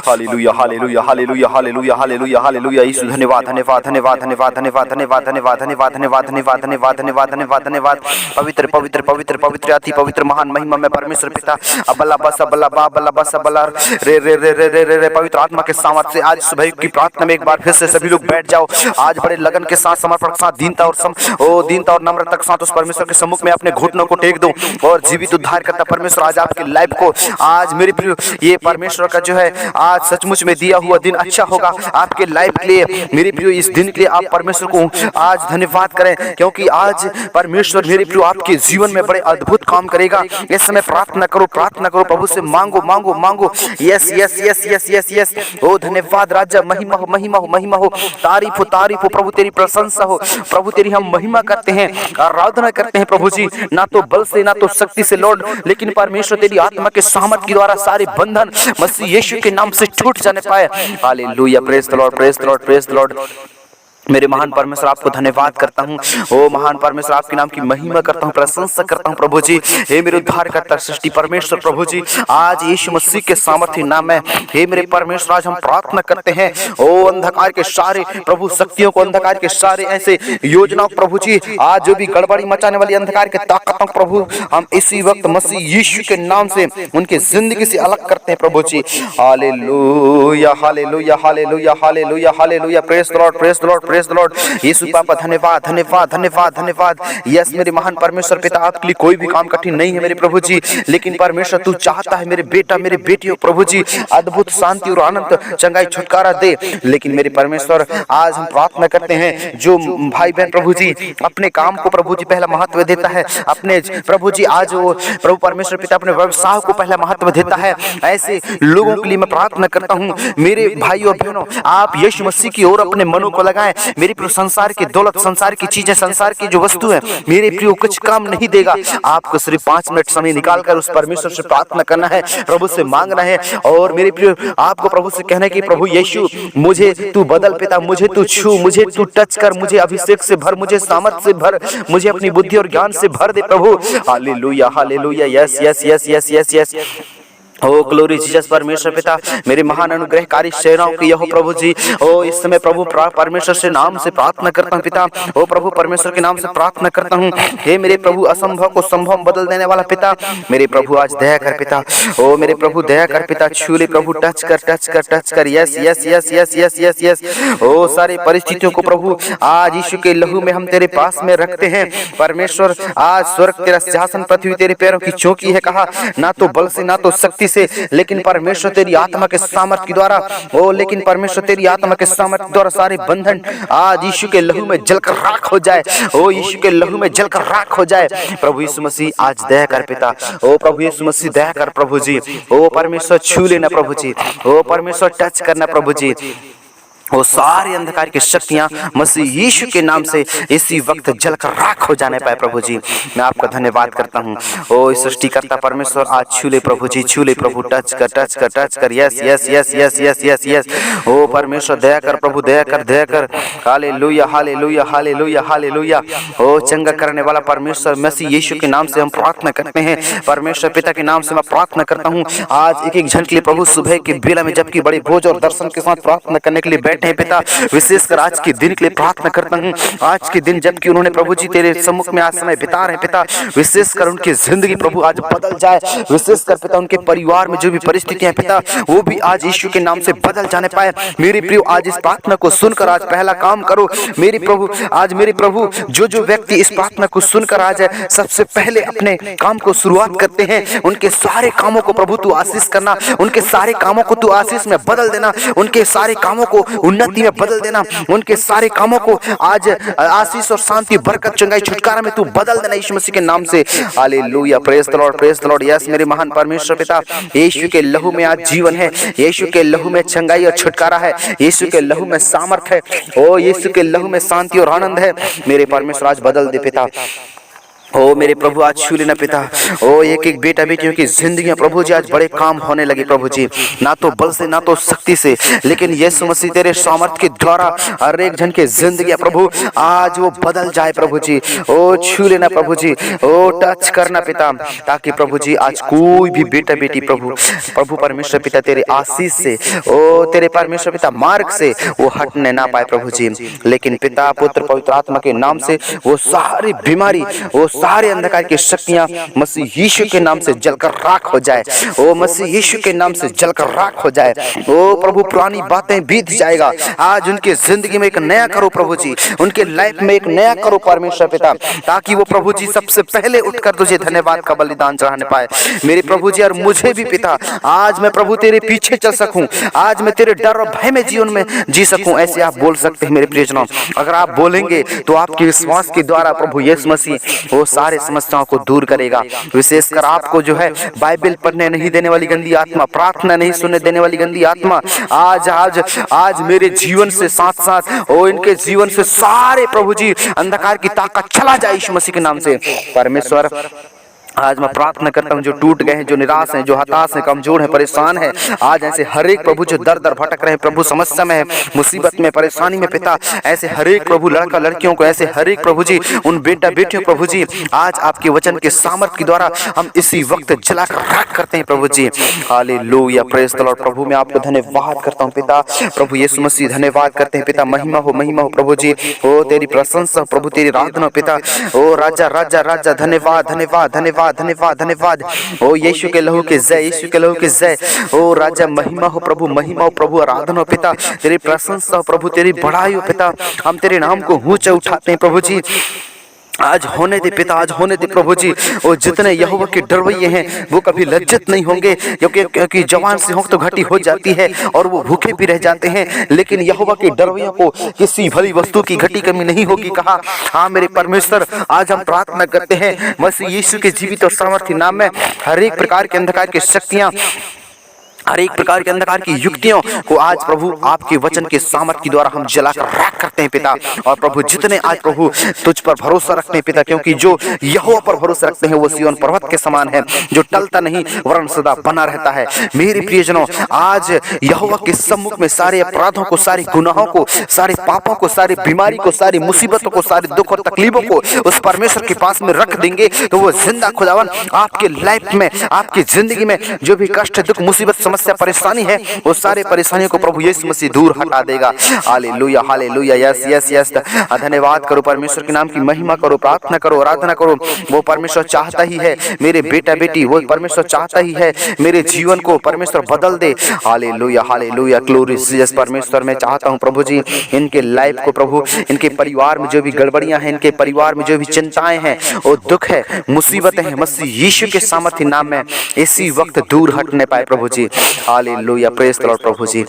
Hallelujah hallelujah hallelujah hallelujah hallelujah hallelujah hallelujah. Yeshu धन्यवाद धन्यवाद धन्यवाद धन्यवाद धन्यवाद धन्यवाद धन्यवाद धन्यवाद धन्यवाद धन्यवाद धन्यवाद धन्यवाद धन्यवाद धन्यवाद। पवित्र पवित्र पवित्र पवित्र अति पवित्र महान महिमा में परमेश्वर पिता अबला बस अबला बा अबला बस अबला रे रे रे रे रे रे पवित्र आत्मा के सामर्थ से आज सुबह की प्रार्थना में एक बार फिर से सभी लोग बैठ जाओ। आज बड़े लगन के साथ, समर्पण के साथ, दीनता और नम्रता के साथ उस परमेश्वर के सम्मुख में अपने घुटनों को टेक दो और जीवित उद्धार करता परमेश्वर आज आपकी लाइफ को, आज मेरे प्रिय ये परमेश्वर का जो है आज सचमुच में दिया हुआ दिन अच्छा होगा आपके लाइफ के लिए। मेरे प्रिय इस दिन के लिए आप परमेश्वर को आज धन्यवाद करें, क्योंकि आज परमेश्वर मेरे प्रिय आपके जीवन में बड़े अद्भुत काम करेगा। इस समय प्रार्थना करो प्रभु से, मांगो मांगो मांगो। Yes yes yes yes yes yes. ओ धन्यवाद राजा, महिमा हो महिमा हो महिमा हो, तारीफ हो प्रभु, तेरी प्रशंसा हो प्रभु, तेरी हम महिमा करते हैं, आराधना करते हैं प्रभु जी। ना तो बल से ना तो शक्ति से लॉर्ड, लेकिन परमेश्वर तेरी आत्मा के सामर्थ के द्वारा सारे बंधन मसीह यीशु के नाम से टूट जाने पाए। Hallelujah, praise the Lord, praise the Lord, praise the Lord. मेरे महान परमेश्वर आपको धन्यवाद करता हूँ। ओ महान परमेश्वर आपके नाम की महिमा करता हूँ, प्रशंसा करता हूँ प्रभु जी। हे मेरे उद्धार करता सृष्टि परमेश्वर प्रभु जी, आज यीशु मसीह के सामर्थ्य नाम में हे मेरे परमेश्वर आज हम प्रार्थना करते हैं। ओ अंधकार के सारे प्रभु शक्तियों को, अंधकार के सारे ऐसे योजनाओं प्रभु जी, आज जो भी गड़बड़ी मचाने वाली अंधकार के ताकतों प्रभु, हम इसी वक्त मसीह यीशु के नाम से उनकी जिंदगी से अलग करते हैं प्रभु जी। Hallelujah hallelujah hallelujah hallelujah hallelujah. Praise the Lord, praise the Lord, praise the Lord. Yeshu पापा धन्यवाद धन्यवाद धन्यवाद धन्यवाद। यस मेरे महान परमेश्वर पिता, आपके लिए कोई भी काम कठिन नहीं है मेरे प्रभु जी, लेकिन परमेश्वर तू चाहता है मेरे बेटा मेरे बेटियों प्रभु जी अद्भुत शांति और आनंद, चंगाई, छुटकारा दे। लेकिन मेरे परमेश्वर आज हम प्रार्थना करते हैं, जो भाई बहन प्रभु जी अपने काम को प्रभु जी पहला महत्व देता है, अपने प्रभु जी आज वो प्रभु परमेश्वर पिता अपने व्यवसाय को पहला महत्व देता है, ऐसे लोगों के लिए मैं प्रार्थना करता हूँ। मेरे भाई और बहनों, आप यीशु मसीह की ओर अपने मनों को लगाएं। मेरे प्रिय संसार की दौलत, संसार की चीजें, संसार की जो वस्तु है मेरे प्रिय कुछ काम नहीं देगा। आपको सिर्फ 5 मिनट समय निकालकर उस परमेश्वर से प्रार्थना करना है, प्रभु से मांगना है। और मेरे प्रिय आपको प्रभु से कहना है कि प्रभु यीशु मुझे तू बदल पिता, मुझे तू छू, मुझे तू टच कर, मुझे अभिषेक से भर, मुझे सामर्थ से भर, मुझे अपनी बुद्धि और ज्ञान से भर दे प्रभु। Hallelujah hallelujah. Yes yes yes yes yes yes. ओ ग्लोरी जीसस परमेश्वर पिता, मेरे महान अनुग्रहकारी सेनाओं की यहो प्रभु जी, ओ इस समय प्रभु परमेश्वर से नाम से प्रार्थना करता हूँ पिता। ओ प्रभु परमेश्वर के नाम से प्रार्थना करता हूँ। हे मेरे प्रभु असंभव को संभव बदल देने वाला पिता, मेरे प्रभु आज दया कर पिता। ओ मेरे प्रभु दया कर पिता, छू ले प्रभु, टच कर टच कर टच कर। Yes yes yes yes yes yes yes. ओ सारी परिस्थितियों को प्रभु आज यीशु के लहू में हम तेरे पास में रखते हैं परमेश्वर। आज स्वर्ग तेरा सिंहासन, पृथ्वी तेरे पैरों की चौकी है। कहा ना तो बल से ना तो शक्ति से, लेकिन परमेश्वर तेरी आत्मा के सामर्थ के द्वारा, ओ लेकिन परमेश्वर तेरी आत्मा के सामर्थ के द्वारा सारे बंधन आज यीशु के लहू में जलकर राख हो जाए। ओ यीशु के लहू में जलकर राख हो जाए। प्रभु यीशु मसीह आज दया कर पिता। ओ प्रभु यीशु मसीह दया कर प्रभु जी। ओ परमेश्वर छू लेना प्रभु जी। ओ परमेश्वर टच करना प्रभु जी। वो सारे अंधकार की शक्तियां मसीह यीशु के नाम से इसी वक्त जलकर राख हो जाने पाए प्रभु जी। मैं आपका धन्यवाद करता हूँ। ओ सृष्टिकर्ता परमेश्वर आज छू ले प्रभु जी, छू ले प्रभु, टच कर टच कर टच कर। Yes yes yes yes yes yes yes. ओ परमेश्वर दया कर प्रभु, दया कर दया कर। Hallelujah hallelujah hallelujah hallelujah. ओ चंगा करने वाला परमेश्वर मसीह यीशु के नाम से हम प्रार्थना करते हैं। परमेश्वर पिता के नाम से मैं प्रार्थना करता हूँ। आज एक एक घंटे के लिए प्रभु सुबह के बेला में जबकि बड़े भोज और दर्शन के साथ प्रार्थना करने के लिए बैठे हैं पिता, विशेषकर आज के दिन के लिए प्रार्थना करता हूँ। आज के दिन जबकि उन्होंने प्रभु जी तेरे सम्मुख में आज समय बिता रहे पिता, विशेषकर उनकी जिंदगी प्रभु आज बदल जाए। विशेषकर पिता उनके परिवार में जो भी परिस्थितियां पिता, वो भी आज यीशु के नाम से बदल जाने पाए। मेरे प्रिय आज इस प्रार्थना को सुनकर आज पहला काम करो मेरे प्रभु। आज मेरे प्रभु जो व्यक्ति इस प्रार्थना को सुनकर आज सबसे पहले अपने काम को शुरुआत करते हैं, उनके सारे कामों को प्रभु तू आशीष करना, उनके सारे कामों को तू आशीष में बदल देना, उनके सारे कामों को उन्नति में बदल देना, उनके सारे कामों को आज आशीष और शांति, बरकत, चंगाई, छुटकारा में तू बदल देना यीशु मसीह के नाम से। Hallelujah, praise the Lord, praise the Lord. Yes मेरे महान परमेश्वर पिता, यीशु के लहू में आज जीवन है, यीशु के लहू में चंगाई और छुटकारा है, यीशु के लहू में सामर्थ है, ओ यीशु के लहू में शांति और आनंद है। मेरे परमेश्वर आज बदल दे पिता। ओ मेरे प्रभु आज छू लेना पिता। ओ एक एक बेटा बेटियों की जिंदगी प्रभु जी आज बड़े काम होने लगे प्रभु जी, ना तो बल से ना तो शक्ति से, लेकिन यीशु मसीह तेरे सामर्थ के द्वारा हर एक जन के जिंदगी प्रभु आज वो बदल जाए प्रभु जी। ओ छू लेना प्रभु जी, ओ टच करना पिता, ताकि प्रभु जी आज कोई भी बेटा बेटी प्रभु परमेश्वर पिता तेरे आशीष से, ओ तेरे परमेश्वर पिता मार्ग से वो हटने ना पाए प्रभु जी, लेकिन पिता पुत्र पवित्र आत्मा के नाम से वो सारी बीमारी, वो सारे अंधकार की शक्तियां मसीह यीशु के नाम से जलकर राख हो जाए। ओ मसीह यीशु के नाम से जलकर राख हो जाए। ओ प्रभु पुरानी बातें बीत जाएगा, आज उनके जिंदगी में एक नया करो प्रभु जी, उनके लाइफ में एक नया करो परमेश्वर पिता, ताकि वो प्रभु जी सबसे पहले उठकर तुझे धन्यवाद का बलिदान चढ़ाने पाए मेरे प्रभु जी। और मुझे भी पिता आज मैं प्रभु तेरे पीछे चल सकूं, आज मैं तेरे डर और भय में जीवन में जी सकूं, ऐसे आप बोल सकते हैं मेरे प्रियजनों। अगर आप बोलेंगे तो आपके विश्वास के द्वारा प्रभु यीशु मसीह वो सारे समस्याओं को दूर करेगा। विशेषकर आपको जो है बाइबल पढ़ने नहीं देने वाली गंदी आत्मा, प्रार्थना नहीं सुनने देने वाली गंदी आत्मा, आज आज आज मेरे जीवन से साथ साथ ओ इनके जीवन से सारे प्रभु जी अंधकार की ताकत चला जाए यीशु मसीह के नाम से। परमेश्वर आज मैं प्रार्थना करता हूँ जो टूट गए हैं, जो निराश हैं, जो हताश हैं, कमजोर हैं, परेशान हैं, आज ऐसे हर एक प्रभु जो दर दर भटक रहे हैं प्रभु, समस्या में है, मुसीबत में, परेशानी में पिता, ऐसे हर एक प्रभु लड़का लड़कियों को, ऐसे हर एक प्रभु जी उन बेटा बेटियों प्रभु जी आज आपके वचन के सामर्थ के द्वारा हम इसी वक्त जलाकर राख करते हैं प्रभु जी। Hallelujah, praise the Lord. प्रभु मैं आपको धन्यवाद करता हूँ पिता, प्रभु यीशु मसीह धन्यवाद करते हैं पिता, महिमा हो प्रभु जी, ओ तेरी प्रशंसा प्रभु, तेरी आराधना पिता, ओ राजा राजा राजा धन्यवाद धन्यवाद धन्यवाद धन्यवाद धन्यवाद। ओ यीशु के लहू के जय, यीशु के लहू के जय। ओ राजा महिमा हो प्रभु, महिमा हो प्रभु, आराधना हो पिता, तेरी प्रशंसा हो प्रभु, तेरी बड़ाई हो पिता, हम तेरे नाम को ऊंचा उठाते हैं प्रभु जी। आज होने दे पिता, आज होने दे प्रभु जी। और जितने यहोवा के डरवैये हैं वो कभी लज्जित नहीं होंगे, क्योंकि जवान सिंहों तो घटी हो जाती है और वो भूखे भी रह जाते हैं, लेकिन यहोवा के डरवैयों को किसी भली वस्तु की घटी कमी नहीं होगी कहा। हाँ मेरे परमेश्वर, आज हम प्रार्थना करते हैं मसीह यीशु के जीवित और सामर्थी नाम में हर एक प्रकार के अंधकार की शक्तियां, हर एक प्रकार के अंधकार की युक्तियों को आज प्रभु आपके वचन के सामर्थ के द्वारा हम जलाकर राख करते हैं पिता। और प्रभु जितने आज प्रभु तुझ पर भरोसा रखते हैं पिता, क्योंकि जो यहोवा पर भरोसा रखते हैं वो सिय्योन पर्वत के समान है, जो टलता नहीं वरन सदा बना रहता है। मेरे प्रियजनों, आज यहोवा के सम्मुख में सारे अपराधों को, सारे गुनाहों को, सारे पापों को, सारी बीमारी को, सारी मुसीबतों को, सारे दुख और तकलीफों को उस परमेश्वर के पास में रख देंगे, तो वो जिंदा खुदावन आपके लाइफ में, आपकी जिंदगी में जो भी कष्ट, दुख, मुसीबत, समस्या, परेशानी है, वो सारे परेशानियों को प्रभु यीशु मसीह दूर हटा देगा। Hallelujah hallelujah, yes yes yes. धन्यवाद करो, परमेश्वर के नाम की महिमा करो, प्रार्थना करो, आराधना करो। वो परमेश्वर चाहता ही है मेरे बेटा बेटी, वो परमेश्वर चाहता ही है मेरे जीवन को परमेश्वर बदल दे। हालेलुया हालेलुया, ग्लोरीज परमेश्वर। मैं चाहता हूँ प्रभु जी इनके लाइफ को प्रभु, इनके परिवार में जो भी गड़बड़ियां हैं, इनके परिवार में जो भी चिंताएं हैं, वो दुख है, मुसीबतें हैं, मसीह यीशु के सामर्थी नाम में इसी वक्त दूर हटने पाए प्रभु जी। हालेलुया, प्रेज़ द लॉर्ड प्रभु जी।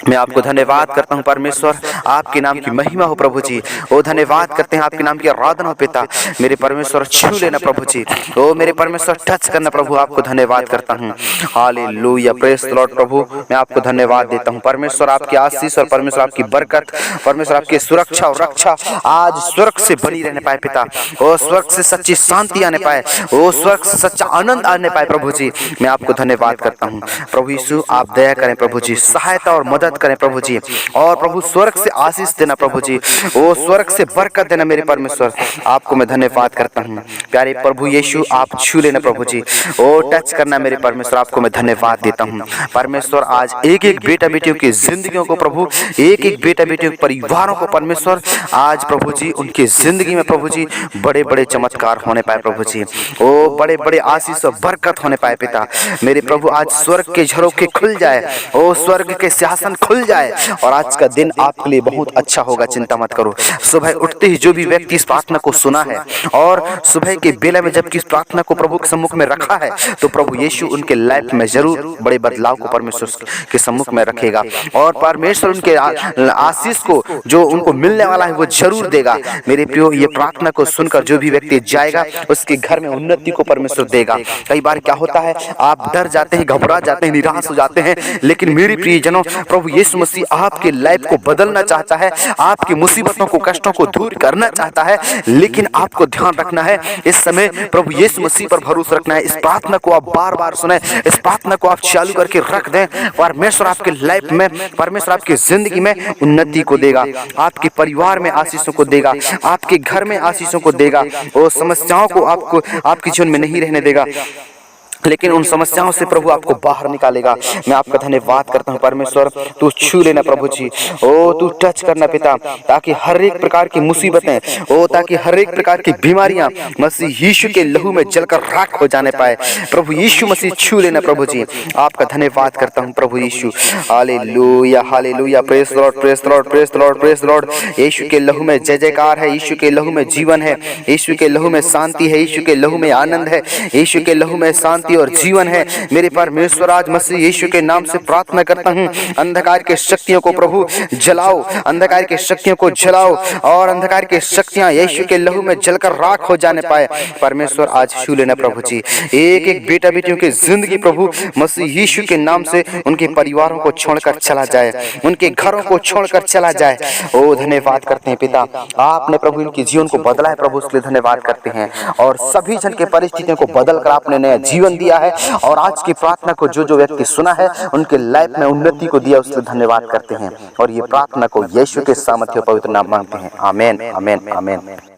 मैं आपको धन्यवाद करता हूँ परमेश्वर, आपके नाम की महिमा हो प्रभु जी। ओ धन्यवाद करते हैं, आपके नाम की आराधना हो पिता। मेरे परमेश्वर छू लेना प्रभु जी, ओ मेरे परमेश्वर टच करना प्रभु, आपको धन्यवाद करता हूँ। हालेलुया, प्रेज़ द लॉर्ड प्रभु। मैं आपको धन्यवाद देता हूँ परमेश्वर, आपकी आशीष और परमेश्वर आपकी बरकत, परमेश्वर आपकी सुरक्षा और रक्षा आज स्वर्ग से बनी रहने पाए पिता। ओ स्वर्ग से सच्ची शांति आने पाए, ओ स्वर्ग से सच्चा आनंद आने पाए प्रभु जी। मैं आपको धन्यवाद करता हूँ प्रभु यीशु। आप दया करें प्रभु जी, सहायता और मदद करें प्रभु जी, और प्रभु स्वर्ग से आशीष देना प्रभु जी, ओ स्वर्ग से बरकत देना मेरे परमेश्वर। आपको मैं धन्यवाद करता हूँ प्यारे प्रभु यीशु। आप छू लेना प्रभु जी, ओ टच करना मेरे परमेश्वर। आपको मैं धन्यवाद देता हूँ परमेश्वर। आज एक एक बेटा बेटियों की जिंदगियों को प्रभु, एक एक बेटा बेटियों के परिवारों को परमेश्वर आज प्रभु जी उनकी जिंदगी में प्रभु जी बड़े बड़े चमत्कार होने पाए प्रभु जी, ओ बड़े बड़े आशीष और बरकत होने पाए पिता मेरे प्रभु। आज स्वर्ग के झरोखे खुल जाए, ओ स्वर्ग के सिंहासन खुल जाए, और आज का दिन आपके लिए बहुत अच्छा होगा, चिंता मत करो। सुबह उठते ही जो भी व्यक्ति इस प्रार्थना को सुना है और सुबह के बेला में जबकि इस प्रार्थना को प्रभु के सम्मुख में रखा है, तो प्रभु यीशु उनके लाइफ में जरूर बड़े बदलाव को परमेश्वर के सम्मुख में रखेगा, और परमेश्वर उनके आशीष को जो उनको मिलने वाला है वो जरूर देगा मेरे प्रियो। ये प्रार्थना को सुनकर जो भी व्यक्ति जाएगा उसके घर में उन्नति को परमेश्वर देगा। कई बार क्या होता है, आप डर जाते हैं, घबरा जाते हैं, निराश हो जाते हैं, लेकिन मेरे प्रियजनों प्रभु प्रभु यीशु मसीह आपके लाइफ को बदलना चाहता है, आपकी मुसीबतों को, कष्टों को दूर करना चाहता है। लेकिन आपको ध्यान रखना है, इस समय प्रभु यीशु मसीह पर भरोसा रखना है। इस प्रार्थना को आप बार बार सुने, इस प्रार्थना को आप चालू करके रख दें। परमेश्वर आपके लाइफ में, परमेश्वर आपकी जिंदगी में उन्नति को देगा, आपके परिवार में आशीषों को देगा, आपके घर में आशीषों को देगा। और समस्याओं को आपको आपके जीवन में नहीं रहने देगा, लेकिन उन समस्याओं से प्रभु आपको बाहर निकालेगा। मैं आपका धन्यवाद करता हूँ परमेश्वर, तू छू लेना प्रभु जी। ओ तू टच करना पिता, ताकि हर एक प्रकार की मुसीबतें, ओ ताकि हर एक प्रकार की बीमारियां मसीह यीशु के लहू में जलकर राख हो जाने पाए। प्रभु यीशु मसीह छू लेना प्रभु जी। आपका धन्यवाद करता हूँ प्रभु Yeshu. Hallelujah hallelujah, praise Lord praise Lord praise Lord praise Lord. Yeshu के लहू में जय जयकार है, यीशु के लहू में जीवन है, यीशु के लहू में शांति है, यीशु के लहू में आनंद है, यीशु के लहू में शांति और जीवन है। मेरे परमेश्वर आज मसीह यीशु के नाम से प्रार्थना करता हूँ, अंधकार के शक्तियों को प्रभु जलाओ, अंधकार के शक्तियों को जलाओ, और अंधकार की शक्तियां यीशु के लहू में जलकर राख हो जाने पाए। परमेश्वर आज छू लेना प्रभु जी। एक एक बेटा बेटियों की जिंदगी प्रभु मसीह यीशु के नाम से उनके परिवारों को छोड़कर चला जाए, उनके घरों को छोड़कर चला जाए। ओ धन्यवाद करते हैं पिता, आपने प्रभु इनके जीवन को बदला है प्रभु, उसके लिए धन्यवाद करते हैं। और सभी जन के परिस्थितियों को बदल कर आपने नया जीवन दिया है, और आज की प्रार्थना को जो जो व्यक्ति सुना है उनके लाइफ में उन्नति को दिया, उसके लिए धन्यवाद करते हैं। और ये प्रार्थना को यीशु के सामर्थ्य पवित्र नाम मांगते हैं। आमीन आमीन आमीन।